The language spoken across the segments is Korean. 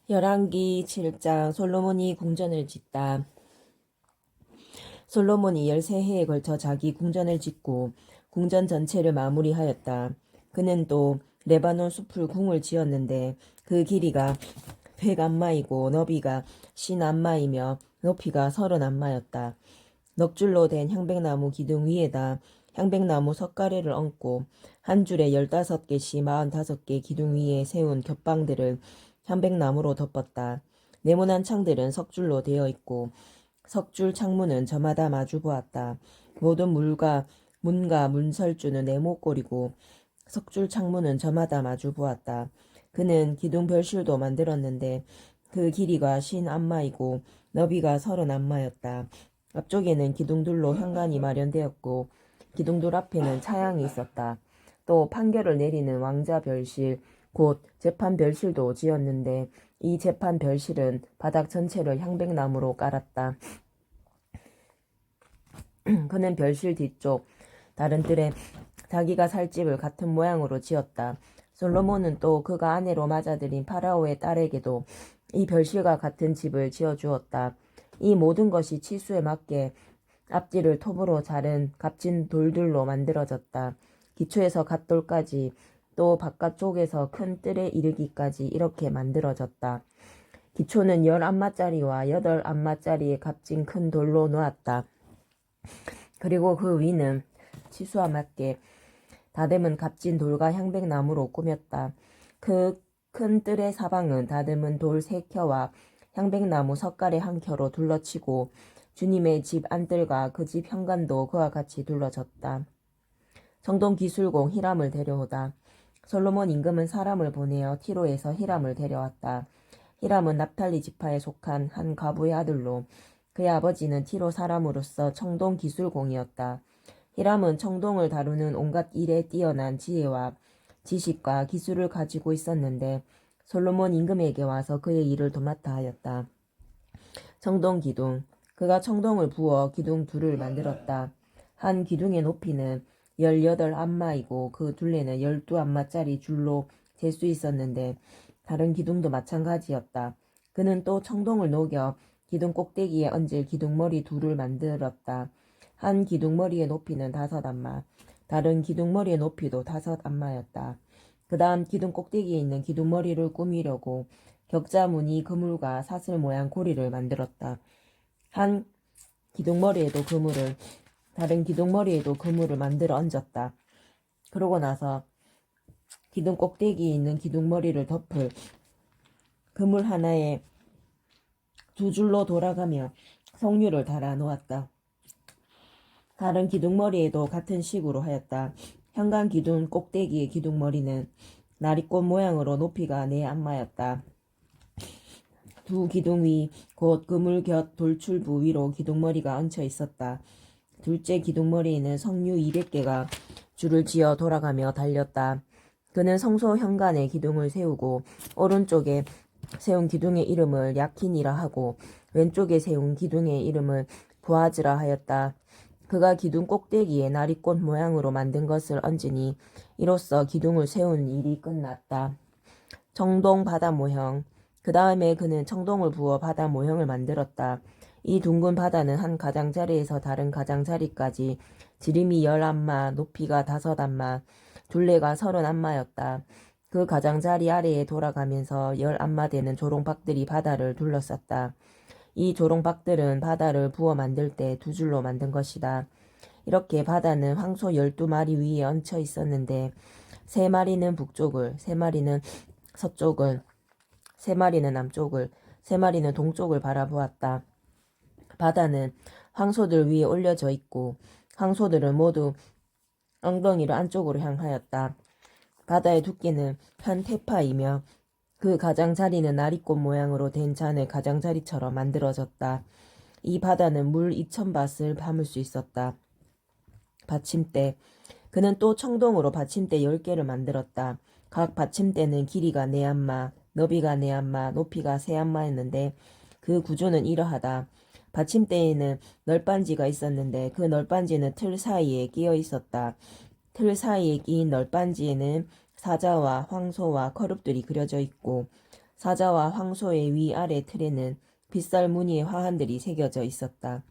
열왕기 7장 솔로몬이 궁전을 짓다. 솔로몬이 13해에 걸쳐 자기 궁전을 짓고 궁전 전체를 마무리하였다. 그는 또 레바논 숲을 궁을 지었는데 그 길이가 100안마이고 너비가 50안마이며 높이가 30안마였다. 넉줄로 된 향백나무 기둥 위에다 향백나무 석가래를 얹고 한 줄에 15개씩 45개 기둥 위에 세운 겹방들을 향백나무로 덮었다. 네모난 창들은 석줄로 되어 있고 석줄 창문은 저마다 마주 보았다. 모든 문과 문설주는 네모꼴이고 석줄 창문은 저마다 마주 보았다. 그는 기둥 별실도 만들었는데 그 길이가 50안마이고 너비가 30안마였다. 앞쪽에는 기둥들로 현관이 마련되었고 기둥들 앞에는 차양이 있었다. 또 판결을 내리는 왕자 별실 곧 재판 별실도 지었는데 이 재판 별실은 바닥 전체를 향백나무로 깔았다. 그는 별실 뒤쪽 다른 뜰에 자기가 살 집을 같은 모양으로 지었다. 솔로몬은 또 그가 아내로 맞아들인 파라오의 딸에게도 이 별실과 같은 집을 지어주었다. 이 모든 것이 치수에 맞게 앞뒤를 톱으로 자른 값진 돌들로 만들어졌다. 기초에서 갓돌까지 또 바깥쪽에서 큰 뜰에 이르기까지 이렇게 만들어졌다. 기초는 10안마짜리와 8안마짜리의 값진 큰 돌로 놓았다. 그리고 그 위는 치수와 맞게 다듬은 값진 돌과 향백나무로 꾸몄다. 그 큰 뜰의 사방은 다듬은 돌 3켜와 향백나무 석가래 1켜로 둘러치고 주님의 집 안뜰과 그 집 현관도 그와 같이 둘러졌다. 성동 기술공 히람을 데려오다. 솔로몬 임금은 사람을 보내어 티로에서 히람을 데려왔다. 히람은 납탈리 지파에 속한 한 과부의 아들로 그의 아버지는 티로 사람으로서 청동 기술공이었다. 히람은 청동을 다루는 온갖 일에 뛰어난 지혜와 지식과 기술을 가지고 있었는데 솔로몬 임금에게 와서 그의 일을 도맡아 하였다. 청동 기둥. 그가 청동을 부어 기둥 둘을 만들었다. 한 기둥의 높이는 18안마이고 그 둘레는 12안마짜리 줄로 잴 수 있었는데 다른 기둥도 마찬가지였다. 그는 또 청동을 녹여 기둥 꼭대기에 얹을 기둥머리 둘을 만들었다. 한 기둥머리의 높이는 5안마, 다른 기둥머리의 높이도 5안마였다. 그 다음 기둥 꼭대기에 있는 기둥머리를 꾸미려고 격자 무늬 그물과 사슬 모양 고리를 만들었다. 한 기둥머리에도 그물을, 다른 기둥머리에도 그물을 만들어 얹었다. 그러고 나서 기둥 꼭대기에 있는 기둥머리를 덮을 그물 하나에 2줄로 돌아가며 석류를 달아 놓았다. 다른 기둥머리에도 같은 식으로 하였다. 현관 기둥 꼭대기의 기둥머리는 나리꽃 모양으로 높이가 4안마였다. 두 기둥 위 곧 그물 곁 돌출부 위로 기둥머리가 얹혀 있었다. 둘째 기둥머리에는 석류 200개가 줄을 지어 돌아가며 달렸다. 그는 성소 현관에 기둥을 세우고 오른쪽에 세운 기둥의 이름을 야킨이라 하고 왼쪽에 세운 기둥의 이름을 보아즈라 하였다. 그가 기둥 꼭대기에 나리꽃 모양으로 만든 것을 얹으니 이로써 기둥을 세운 일이 끝났다. 청동 바다 모형. 그 다음에 그는 청동을 부어 바다 모형을 만들었다. 이 둥근 바다는 한 가장자리에서 다른 가장자리까지 지름이 10안마, 높이가 5안마, 둘레가 30안마였다. 그 가장자리 아래에 돌아가면서 10안마 되는 조롱박들이 바다를 둘러쌌다. 이 조롱박들은 바다를 부어 만들 때 2줄로 만든 것이다. 이렇게 바다는 황소 12마리 위에 얹혀 있었는데 3마리는 북쪽을, 3마리는 서쪽을, 3마리는 남쪽을, 3마리는 동쪽을 바라보았다. 바다는 황소들 위에 올려져 있고 황소들은 모두 엉덩이를 안쪽으로 향하였다. 바다의 두께는 한 테파이며 그 가장자리는 나리꽃 모양으로 된 잔의 가장자리처럼 만들어졌다. 이 바다는 물 2000밭을 담을 수 있었다. 받침대. 그는 또 청동으로 받침대 10개를 만들었다. 각 받침대는 길이가 4안마, 너비가 4안마, 높이가 3안마였는데 그 구조는 이러하다. 받침대에는 널빤지가 있었는데 그 널빤지는 틀 사이에 끼어 있었다. 틀 사이에 끼인 널빤지에는 사자와 황소와 거룹들이 그려져 있고 사자와 황소의 위아래 틀에는 빗살 무늬의 화환들이 새겨져 있었다.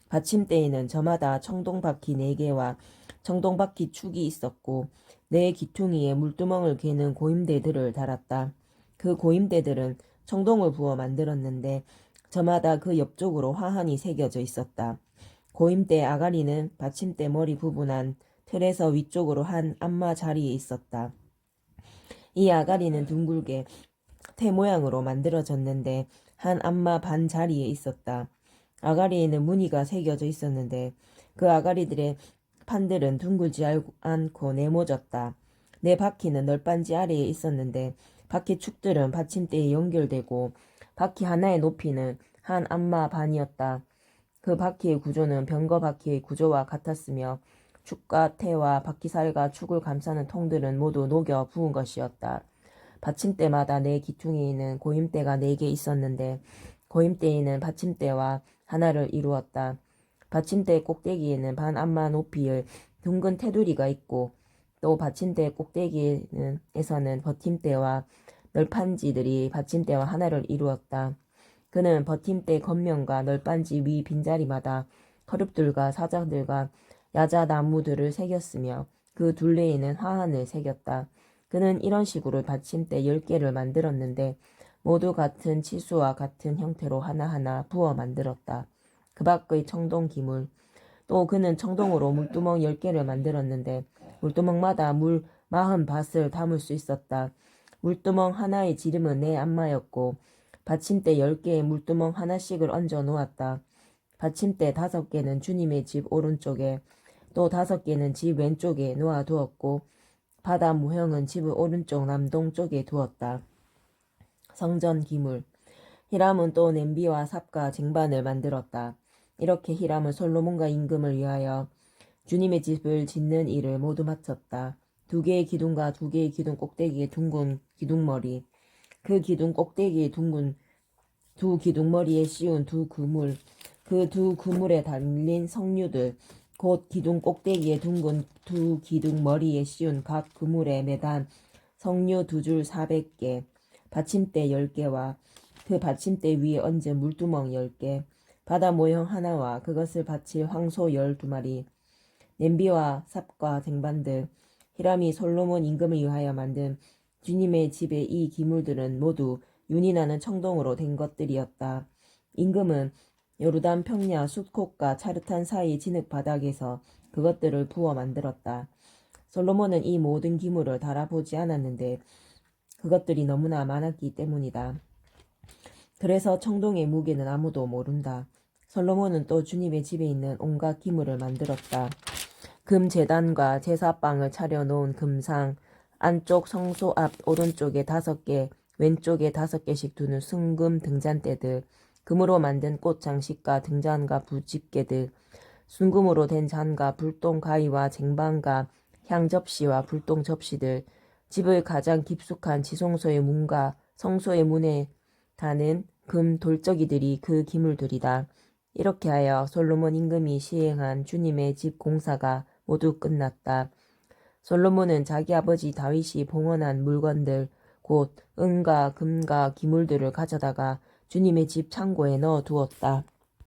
받침대에는 저마다 청동바퀴 4개와 청동바퀴 축이 있었고 네 기퉁이에 물두멍을 괴는 고임대들을 달았다. 그 고임대들은 청동을 부어 만들었는데 저마다 그 옆쪽으로 화환이 새겨져 있었다. 고임대 아가리는 받침대 머리 부분한 틀에서 위쪽으로 한 안마 자리에 있었다. 이 아가리는 둥글게 태 모양으로 만들어졌는데 한 안마 반 자리에 있었다. 아가리에는 무늬가 새겨져 있었는데 그 아가리들의 판들은 둥글지 않고 네모졌다. 네 바퀴는 널빤지 아래에 있었는데 바퀴 축들은 받침대에 연결되고 바퀴 하나의 높이는 한 안마 반이었다. 그 바퀴의 구조는 병거 바퀴의 구조와 같았으며 축과 태와 바퀴살과 축을 감싸는 통들은 모두 녹여 부은 것이었다. 받침대마다 네 기퉁이에는 고임대가 4개 있었는데 고임대에는 받침대와 하나를 이루었다. 받침대 꼭대기에는 반 안마 높이의 둥근 테두리가 있고 또 받침대 꼭대기에서는 버팀대와 널판지들이 받침대와 하나를 이루었다. 그는 버팀대 겉면과 널빤지 위 빈자리마다 커룹들과 사자들과 야자나무들을 새겼으며 그 둘레에는 화환을 새겼다. 그는 이런 식으로 받침대 10개를 만들었는데 모두 같은 치수와 같은 형태로 하나하나 부어 만들었다. 그 밖의 청동 기물. 또 그는 청동으로 물두멍 10개를 만들었는데 물두멍마다 물 40밭을 담을 수 있었다. 물두멍 하나의 지름은 4안마였고 받침대 10개의 물두멍 하나씩을 얹어 놓았다. 받침대 5개는 주님의 집 오른쪽에 또 5개는 집 왼쪽에 놓아 두었고 바다 모형은 집의 오른쪽 남동쪽에 두었다. 성전 기물. 히람은 또 냄비와 삽과 쟁반을 만들었다. 이렇게 히람은 솔로몬과 임금을 위하여 주님의 집을 짓는 일을 모두 마쳤다. 2개의 기둥과 2개의 기둥 꼭대기에 둥근 기둥머리, 그 기둥 꼭대기에 둥근 두 기둥머리에 씌운 두 그물, 그 두 그물에 달린 석류들, 곧 기둥 꼭대기에 둥근 두 기둥머리에 씌운 각 그물에 매단 석류 2줄 400개, 받침대 10개와 그 받침대 위에 얹은 물두멍 10개, 바다 모형 하나와 그것을 받칠 황소 12마리, 냄비와 삽과 쟁반들, 히람이 솔로몬 임금을 위하여 만든 주님의 집의 이 기물들은 모두 윤이 나는 청동으로 된 것들이었다. 임금은 요르단 평야 숫꽃과 차르탄 사이 진흙 바닥에서 그것들을 부어 만들었다. 솔로몬은 이 모든 기물을 달아보지 않았는데 그것들이 너무나 많았기 때문이다. 그래서 청동의 무게는 아무도 모른다. 솔로몬은 또 주님의 집에 있는 온갖 기물을 만들었다. 금 제단과 제사빵을 차려놓은 금상, 안쪽 성소 앞 오른쪽에 5개, 왼쪽에 5개씩 두는 순금 등잔대들, 금으로 만든 꽃 장식과 등잔과 부집게들, 순금으로 된 잔과 불똥 가위와 쟁반과 향 접시와 불똥 접시들, 집의 가장 깊숙한 지성소의 문과 성소의 문에 다는 금 돌적이들이 그 기물들이다. 이렇게 하여 솔로몬 임금이 시행한 주님의 집 공사가 모두 끝났다. 솔로몬은 자기 아버지 다윗이 봉헌한 물건들 곧 은과 금과 기물들을 가져다가 주님의 집 창고에 넣어 두었다.